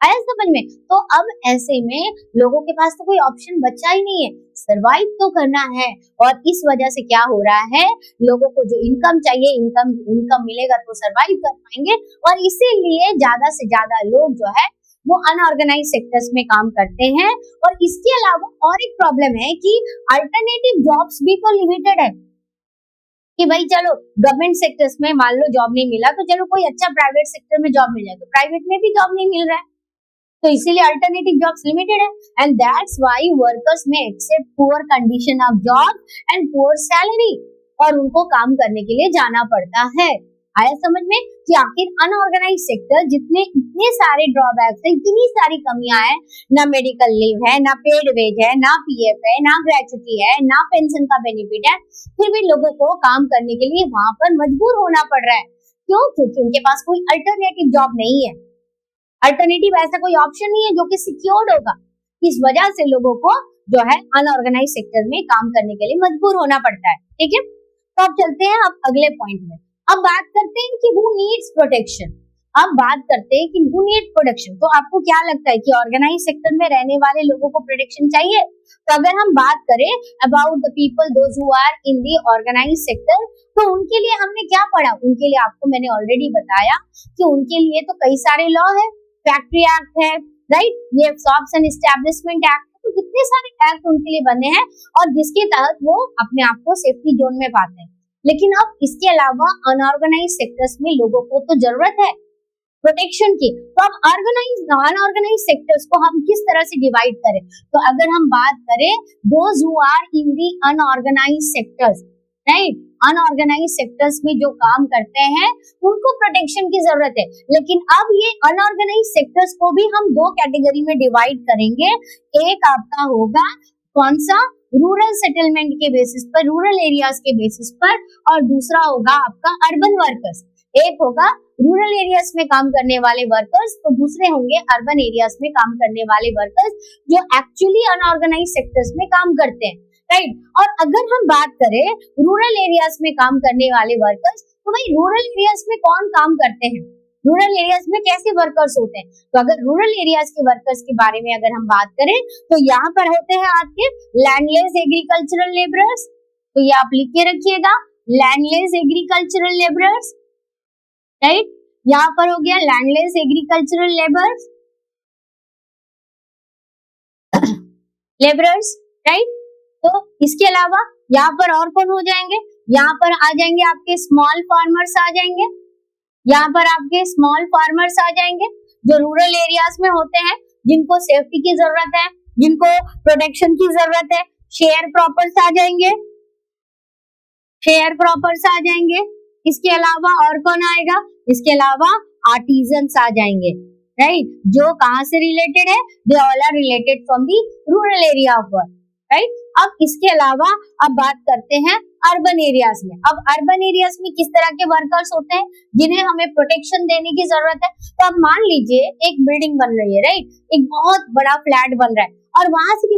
आया समझ में। तो अब ऐसे में लोगों के पास तो कोई ऑप्शन बचा ही नहीं है, सरवाइव तो करना है। और इस वजह से क्या हो रहा है, लोगों को जो इनकम चाहिए, इनकम मिलेगा तो सरवाइव कर पाएंगे, और इसीलिए ज्यादा से ज्यादा लोग जो है वो अनऑर्गेनाइज सेक्टर्स में काम करते हैं। और इसके अलावा और एक प्रॉब्लम है कि अल्टरनेटिव जॉब्स भी तो लिमिटेड है, कि भाई चलो गवर्नमेंट सेक्टर्स में मान लो जॉब नहीं मिला तो चलो कोई अच्छा प्राइवेट सेक्टर में जॉब मिल जाए, तो प्राइवेट में भी जॉब नहीं मिल रहा है, तो इसीलिए अल्टरनेटिव जॉब्स लिमिटेड है। एंड दैट्स व्हाई वर्कर्स में accept poor condition of job and poor salary, और उनको काम करने के लिए जाना पड़ता है। आया समझ में कि आखिर अनऑर्गेनाइज सेक्टर जितने इतने सारे ड्रॉबैक्स है, इतनी सारी कमियां हैं, ना मेडिकल लीव है, ना पेड वेज है, ना पीएफ है, ना ग्रेचुटी है, ना पेंशन का बेनिफिट है, फिर भी लोगों को काम करने के लिए वहां पर मजबूर होना पड़ रहा है। क्यों? क्योंकि उनके पास कोई अल्टरनेटिव जॉब नहीं है, अल्टरनेटिव ऐसा कोई ऑप्शन नहीं है जो कि सिक्योर्ड होगा। इस वजह से लोगों को जो है अनऑर्गेनाइज सेक्टर में काम करने के लिए मजबूर होना पड़ता है। ठीक है, तो अब चलते हैं अब अगले पॉइंट में। अब बात करते हैं कि हु नीड्स प्रोटेक्शन। अब बात करते हैं कि हु नीड प्रोटेक्शन। तो आपको क्या लगता है कि ऑर्गेनाइज सेक्टर में रहने वाले लोगों को प्रोटेक्शन चाहिए? तो अगर हम बात करें about the people those who are in the organise sector, तो उनके लिए हमने क्या पढ़ा? उनके लिए आपको मैंने ऑलरेडी बताया कि उनके लिए तो कई सारे लॉ है, फैक्ट्री एक्ट है, राइट, ये शॉप्स एंड एस्टैब्लिशमेंट एक्ट, तो कितने सारे एक्ट उनके लिए बने हैं और जिसके तहत वो अपने आप को सेफ्टी जोन में पाते हैं। लेकिन अब इसके अलावा अनऑर्गेनाइज सेक्टर्स में लोगों को तो जरूरत है प्रोटेक्शन की। तो अब अनऑर्गेनाइज सेक्टर्स को हम किस तरह से डिवाइड करें? तो अगर हम बात करें those who are in the unorganise sectors, right, unorganise sectors में जो काम करते हैं उनको प्रोटेक्शन की जरूरत है। लेकिन अब ये अनऑर्गेनाइज सेक्टर्स को भी हम दो कैटेगरी में डिवाइड करेंगे। एक आपका होगा कौन सा? रूरल सेटलमेंट के बेसिस पर, रूरल एरियाज के बेसिस पर, और दूसरा होगा आपका अर्बन वर्कर्स। एक होगा रूरल एरियाज में काम करने वाले वर्कर्स, तो दूसरे होंगे अर्बन एरियाज में काम करने वाले वर्कर्स जो एक्चुअली अनऑर्गेनाइज सेक्टर्स में काम करते हैं, राइट। और अगर हम बात करें रूरल एरियाज में काम करने वाले वर्कर्स, तो भाई रूरल एरियाज में कौन काम करते हैं, रूरल एरियाज में कैसे वर्कर्स होते हैं? तो अगर रूरल एरियाज के वर्कर्स के बारे में अगर हम बात करें तो यहाँ पर होते हैं आपके लैंडलेस एग्रीकल्चरल लेबरर्स, तो ये आप लिख के रखिएगा, लैंडलेस एग्रीकल्चरल लेबरर्स, राइट, यहाँ पर हो गया लैंडलेस एग्रीकल्चरल लेबरर्स, राइट। तो इसके अलावा यहाँ पर और कौन हो जाएंगे? यहाँ पर आ जाएंगे आपके स्मॉल फार्मर्स आ जाएंगे, यहाँ पर आपके स्मॉल फार्मर्स आ जाएंगे जो रूरल एरियाज में होते हैं, जिनको सेफ्टी की जरूरत है, जिनको प्रोटेक्शन की जरूरत है। शेयर प्रॉपर्स आ जाएंगे, शेयर प्रॉपर्स आ जाएंगे। इसके अलावा और कौन आएगा? इसके अलावा आर्टिजन्स आ जाएंगे, राइट, जो कहाँ से रिलेटेड है? They all are related from the rural area of work, right. अब इसके अलावा अब बात करते हैं अर्बन एरियाज में। अब अर्बन एरियाज में किस तरह के वर्कर्स होते हैं जिन्हें हमें प्रोटेक्शन देने की जरूरत है? तो अब मान लीजिए एक बिल्डिंग बन रही है, राइट, एक बहुत बड़ा फ्लैट बन रहा है, और वहां से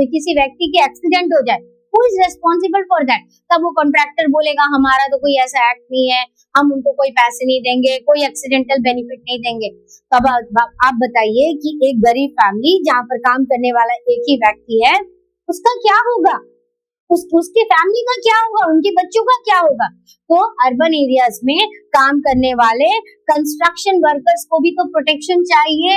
किसी व्यक्ति के एक्सीडेंट हो जाए, who is responsible for that? तब वो कॉन्ट्रैक्टर बोलेगा हमारा तो कोई ऐसा एक्ट नहीं है, हम उनको कोई पैसे नहीं देंगे, कोई एक्सीडेंटल बेनिफिट नहीं देंगे। तब आप बताइए कि एक गरीब फैमिली जहाँ पर काम करने वाला एक ही व्यक्ति है, उसका क्या होगा, उसके फैमिली का क्या होगा, उनके बच्चों का क्या होगा। तो अर्बन एरियाज में काम करने वाले कंस्ट्रक्शन वर्कर्स को भी तो प्रोटेक्शन चाहिए,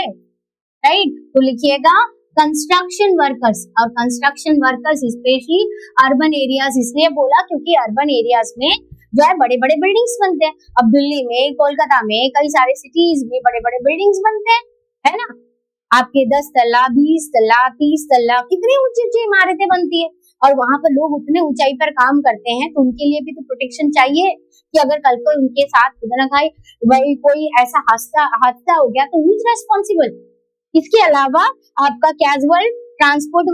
राइट। तो लिखिएगा कंस्ट्रक्शन वर्कर्स, और construction workers specially urban areas इसलिए बोला क्योंकि अर्बन एरियाज में जो है बड़े बड़े बिल्डिंग्स बनते हैं। अब दिल्ली में, कोलकाता में, कई सारे सिटीज में बड़े बड़े बिल्डिंग्स बनते हैं, है ना। आपके 10 तल्ला, 20 तल्ला, 30 तल्ला, कितनी ऊंची ऊंची इमारतें बनती है, और वहां पर लोग उतने ऊंचाई पर काम करते हैं, तो उनके लिए भी तो प्रोटेक्शन चाहिए कि अगर कल को उनके साथ खुदा ना खाए वही कोई ऐसा हादसा हो गया तो हु इज रेस्पॉन्सिबल। इसके अलावा आपका कैजुअल ट्रांसपोर्ट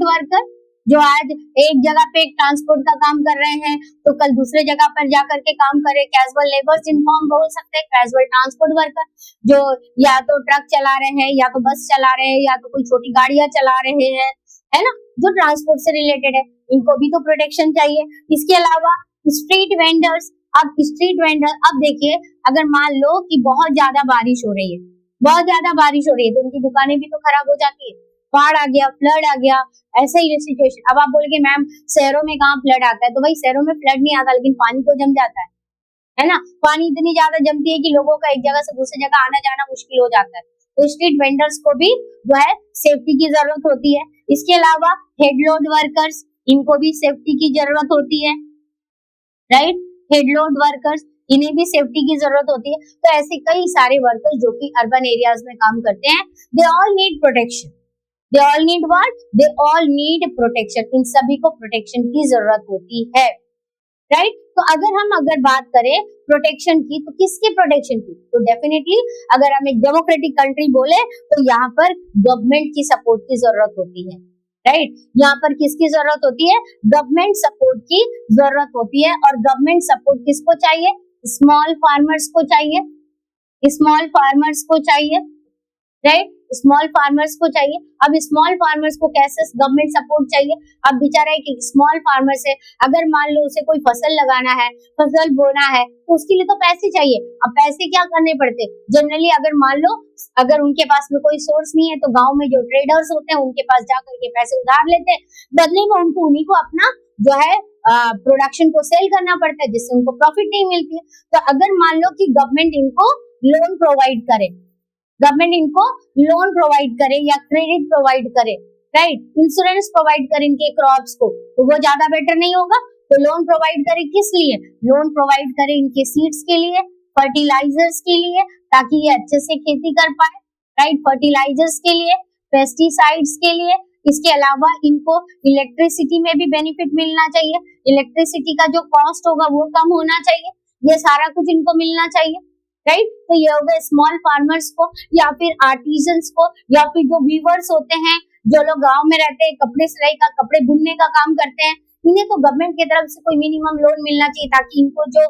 वर्कर जो आज एक जगह पे एक ट्रांसपोर्ट का काम कर रहे हैं तो कल दूसरे जगह पर जाकर के काम करे, कैजुअल लेबर्स जिनको हम बोल सकते हैं, कैजुअल ट्रांसपोर्ट वर्कर जो या तो ट्रक चला रहे हैं, या तो बस चला रहे हैं, या तो कोई छोटी गाड़ियां चला रहे हैं, है ना, जो ट्रांसपोर्ट से रिलेटेड है, इनको भी तो प्रोटेक्शन चाहिए। इसके अलावा स्ट्रीट वेंडर्स, अब देखिए अगर मान लो कि बहुत ज्यादा बारिश हो रही है, तो उनकी दुकानें भी तो खराब हो जाती है, बाढ़ आ गया, फ्लड आ गया, ऐसा ही सिचुएशन। अब आप बोलोगे मैम शहरों में कहाँ फ्लड आता है, तो भाई शहरों में फ्लड नहीं आता, लेकिन पानी तो जम जाता है ना। पानी इतनी ज्यादा जमती है कि लोगों का एक जगह से दूसरी जगह आना जाना मुश्किल हो जाता है, तो स्ट्रीट वेंडर्स को भी जो है सेफ्टी की जरूरत होती है। इसके अलावा हेडलोड वर्कर्स, इनको भी सेफ्टी की जरूरत होती है, राइट। हेडलोड वर्कर्स, इन्हें भी सेफ्टी की जरूरत होती है। तो ऐसे कई सारे वर्कर्स जो कि अर्बन एरियाज में काम करते हैं, they all need protection. They all need what? They all need protection. इन सभी को प्रोटेक्शन की जरूरत होती है, राइट। तो अगर बात करें प्रोटेक्शन की, तो किसकी प्रोटेक्शन की? तो डेफिनेटली अगर हम एक डेमोक्रेटिक कंट्री बोले तो यहाँ पर गवर्नमेंट की सपोर्ट की जरूरत होती है, राइट। यहाँ पर किसकी जरूरत होती है? गवर्नमेंट सपोर्ट की जरूरत होती है। और गवर्नमेंट सपोर्ट किसको चाहिए? स्मॉल फार्मर्स को चाहिए, राइट, स्मॉल फार्मर्स को चाहिए। अब स्मॉल फार्मर्स को कैसे गवर्नमेंट सपोर्ट चाहिए? अब बेचारा एक स्मॉल फार्मर से अगर मान लो उसे कोई फसल लगाना है, फसल बोना है, तो उसके लिए तो पैसे चाहिए। अब पैसे क्या करने पड़ते? जनरली अगर मान लो अगर उनके पास में कोई सोर्स नहीं है तो गांव में जो ट्रेडर्स होते हैं उनके पास जाकर के पैसे उधार लेते हैं, बदले में उन्हीं को अपना जो है प्रोडक्शन को सेल करना पड़ता है, जिससे उनको प्रॉफिट नहीं मिलती है। तो अगर मान लो कि गवर्नमेंट इनको लोन प्रोवाइड करे या क्रेडिट प्रोवाइड करे, राइट, इंश्योरेंस प्रोवाइड करे इनके क्रॉप्स को, तो वो ज्यादा बेटर नहीं होगा? तो लोन प्रोवाइड करे किस लिए? लोन प्रोवाइड करे इनके सीड्स के लिए, फर्टिलाइजर्स के लिए, ताकि ये अच्छे से खेती कर पाए, राइट, फर्टिलाइजर्स के लिए, पेस्टिसाइड्स के लिए। इसके अलावा इनको इलेक्ट्रिसिटी में भी बेनिफिट मिलना चाहिए, इलेक्ट्रिसिटी का जो कॉस्ट होगा वो कम होना चाहिए, ये सारा कुछ इनको मिलना चाहिए, राइट। तो ये हो गए स्मॉल फार्मर्स को, या फिर आर्टिजन्स को, या फिर जो वीवर्स होते हैं, जो लोग गांव में रहते हैं, कपड़े सिलाई का, कपड़े बुनने का काम करते हैं, इन्हें तो गवर्नमेंट की तरफ से कोई मिनिमम लोन मिलना चाहिए, ताकि इनको जो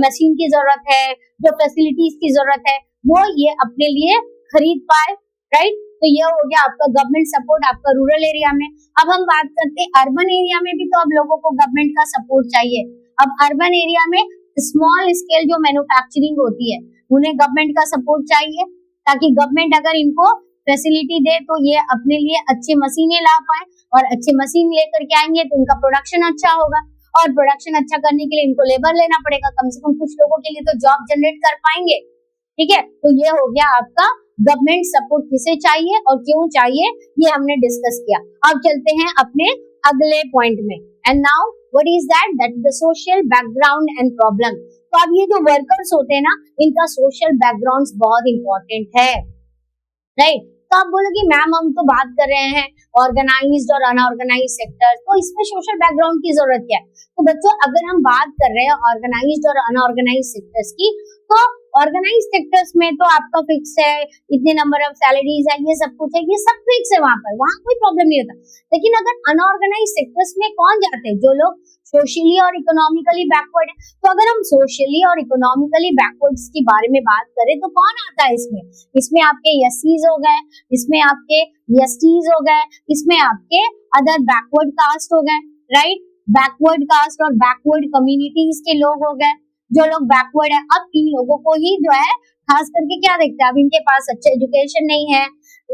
मशीन की जरूरत है, जो फैसिलिटीज की जरूरत है, वो ये अपने लिए खरीद पाए, राइट। तो ये हो गया आपका गवर्नमेंट सपोर्ट आपका रूरल एरिया में। अब हम बात करते हैं अर्बन एरिया में भी तो अब लोगों को गवर्नमेंट का सपोर्ट चाहिए। अब अर्बन एरिया में स्मॉल स्केल जो मैन्युफैक्चरिंग होती है उन्हें गवर्नमेंट का सपोर्ट चाहिए, ताकि गवर्नमेंट अगर इनको फैसिलिटी दे तो ये अपने लिए अच्छी मशीनें ला पाए, और अच्छी मशीन लेकर के आएंगे तो उनका प्रोडक्शन अच्छा होगा, और प्रोडक्शन अच्छा करने के लिए इनको लेबर लेना पड़ेगा, कम से कम कुछ लोगों के लिए तो जॉब जनरेट कर पाएंगे, ठीक है। तो ये हो गया आपका गवर्नमेंट सपोर्ट किसे चाहिए और क्यों चाहिए, ये हमने डिस्कस किया। अब चलते हैं अपने अगले पॉइंट में। And now what is that? That is the social background and problem. तो अब ये जो वर्कर्स होते हैं ना, इनका सोशल बैकग्राउंड बहुत इंपॉर्टेंट है, राइट। तो आप बोलोगे मैम हम तो बात कर रहे हैं ऑर्गेनाइज्ड और अनऑर्गेनाइज्ड सेक्टर, तो इसमें सोशल बैकग्राउंड की जरूरत क्या है? तो बच्चों अगर हम बात कर रहे हैं ऑर्गेनाइज्ड और अनऑर्गेनाइज्ड सेक्टर्स की, तो ऑर्गेनाइज सेक्टर्स में तो आपका फिक्स है, इतने नंबर ऑफ सैलरीज है, ये सब कुछ है, ये सब फिक्स है, वहां कोई प्रॉब्लम नहीं होता। लेकिन अगर अनऑर्गेनाइज सेक्टर्स में कौन जाते हैं? जो लोग सोशली और इकोनॉमिकली बैकवर्ड है। तो अगर हम सोशली और इकोनॉमिकली बैकवर्ड्स के बारे में बात करें तो कौन आता है इसमें? इसमें आपके एससीज हो गए, इसमें आपके एसटीज हो गए, इसमें आपके अदर बैकवर्ड कास्ट हो गए, राइट, बैकवर्ड कास्ट और बैकवर्ड कम्युनिटीज के लोग हो गए, जो लोग बैकवर्ड है। अब इन लोगों को ही जो है खास करके क्या देखते हैं, अब इनके पास अच्छे एजुकेशन नहीं है,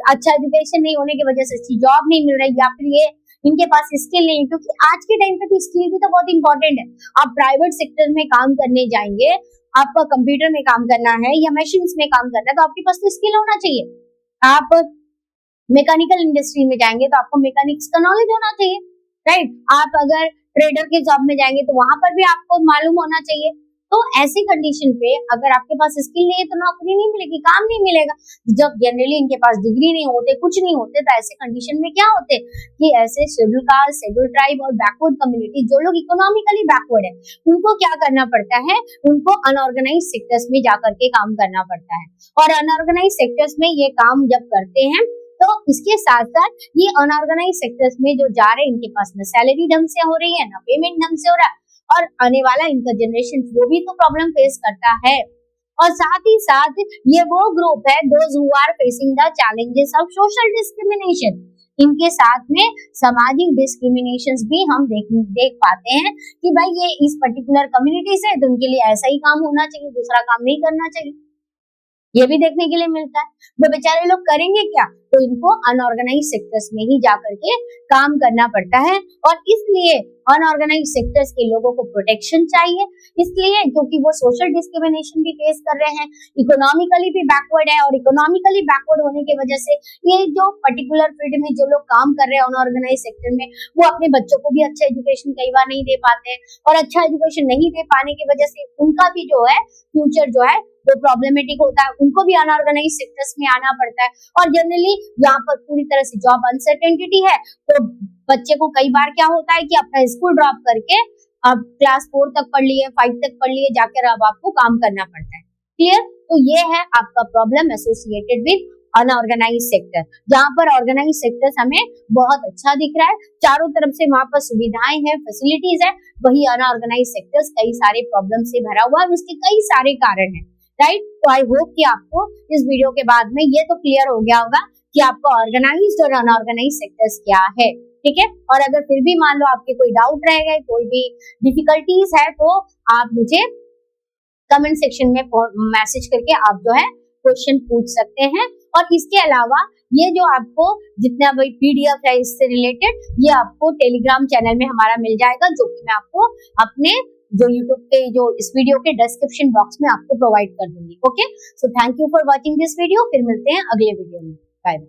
अच्छा एजुकेशन नहीं होने की वजह से अच्छी जॉब नहीं मिल रही, या फिर ये इनके पास स्किल नहीं है, क्योंकि आज के टाइम पे तो स्किल भी तो बहुत इंपॉर्टेंट है। आप प्राइवेट सेक्टर में काम करने जाएंगे, आपका कंप्यूटर में काम करना है या मशीन्स में काम करना है, तो आपके पास तो स्किल होना चाहिए। आप मैकेनिकल इंडस्ट्री में जाएंगे तो आपको मैकेनिक्स का नॉलेज होना चाहिए, राइट। आप अगर ट्रेडर के जॉब में जाएंगे तो वहां पर भी आपको मालूम होना चाहिए। तो ऐसी कंडीशन पे अगर आपके पास स्किल नहीं है तो नौकरी नहीं मिलेगी, काम नहीं मिलेगा। जब जनरली इनके पास डिग्री नहीं होते, कुछ नहीं होते, तो ऐसे कंडीशन में क्या होते कि ऐसे शेड्यूल कास्ट, शेड्यूल ट्राइब और बैकवर्ड कम्युनिटी, जो लोग इकोनॉमिकली बैकवर्ड है, उनको क्या करना पड़ता है, उनको अनऑर्गेनाइज सेक्टर्स में जाकर के काम करना पड़ता है। और अनऑर्गेनाइज सेक्टर्स में ये काम जब करते हैं तो इसके साथ साथ ये अनऑर्गेनाइज सेक्टर्स में जो जा रहे हैं, इनके पास न सैलरी ढंग से हो रही है, न पेमेंट ढंग से हो रहा है, और आने वाला इनका जनरेशन वो भी तो प्रॉब्लम फेस करता है। और साथ ही साथ ये वो ग्रुप है those who are facing the challenges of social discrimination. इनके साथ में सामाजिक डिस्क्रिमिनेशंस भी हम देख पाते हैं कि भाई ये इस पर्टिकुलर कम्युनिटी से, तो उनके लिए ऐसा ही काम होना चाहिए, दूसरा काम नहीं करना चाहिए, ये भी देखने के लिए मिलता है। वो बेचारे लोग करेंगे क्या, तो इनको अनऑर्गेनाइज सेक्टर्स में ही जाकर के काम करना पड़ता है। और इसलिए अनऑर्गेनाइज सेक्टर्स के लोगों को प्रोटेक्शन चाहिए, इसलिए क्योंकि वो सोशल डिस्क्रिमिनेशन भी फेस कर रहे हैं, इकोनॉमिकली भी बैकवर्ड है, और इकोनॉमिकली बैकवर्ड होने की वजह से ये जो पर्टिकुलर फील्ड में जो लोग काम कर रहे हैं अनऑर्गेनाइज सेक्टर में, वो अपने बच्चों को भी अच्छा एजुकेशन कई बार नहीं दे पाते, और अच्छा एजुकेशन नहीं दे पाने की वजह से उनका भी जो है फ्यूचर जो है वो प्रॉब्लमेटिक होता है, उनको भी अनऑर्गेनाइज सेक्टर्स में आना पड़ता है। और जनरली यहाँ पर पूरी तरह से जॉब अनसर्टेनिटी है, तो बच्चे को कई बार क्या होता है कि अपना स्कूल ड्रॉप करके अब क्लास 4 तक पढ़ लिए, 5 तक पढ़ लिए, जाकर अब आपको काम करना पड़ता है। क्लियर? तो ये है आपका problem associated with unorganise sector. जहाँ पर ऑर्गेनाइज सेक्टर्स हमें बहुत अच्छा दिख रहा है, चारों तरफ से वहां पर सुविधाएं हैं, फैसिलिटीज है, वही अनऑर्गेनाइज सेक्टर्स कई सारे प्रॉब्लम से भरा हुआ है, उसके कई सारे कारण है, राइट। तो आई होप कि आपको इस वीडियो के बाद में ये तो क्लियर हो गया होगा कि आपको ऑर्गेनाइज्ड और अनऑर्गेनाइज सेक्टर्स क्या है, ठीक है। और अगर फिर भी मान लो आपके कोई डाउट रह गए, कोई भी डिफिकल्टीज है, तो आप मुझे कमेंट सेक्शन में मैसेज करके आप जो है क्वेश्चन पूछ सकते हैं। और इसके अलावा ये जो आपको जितना भी पीडीएफ है इससे रिलेटेड, ये आपको टेलीग्राम चैनल में हमारा मिल जाएगा, जो कि मैं आपको अपने जो यूट्यूब के जो इस वीडियो के डिस्क्रिप्शन बॉक्स में आपको प्रोवाइड कर दूंगी। Okay, so thank you for watching this video. फिर मिलते हैं अगले वीडियो में। Bye bye.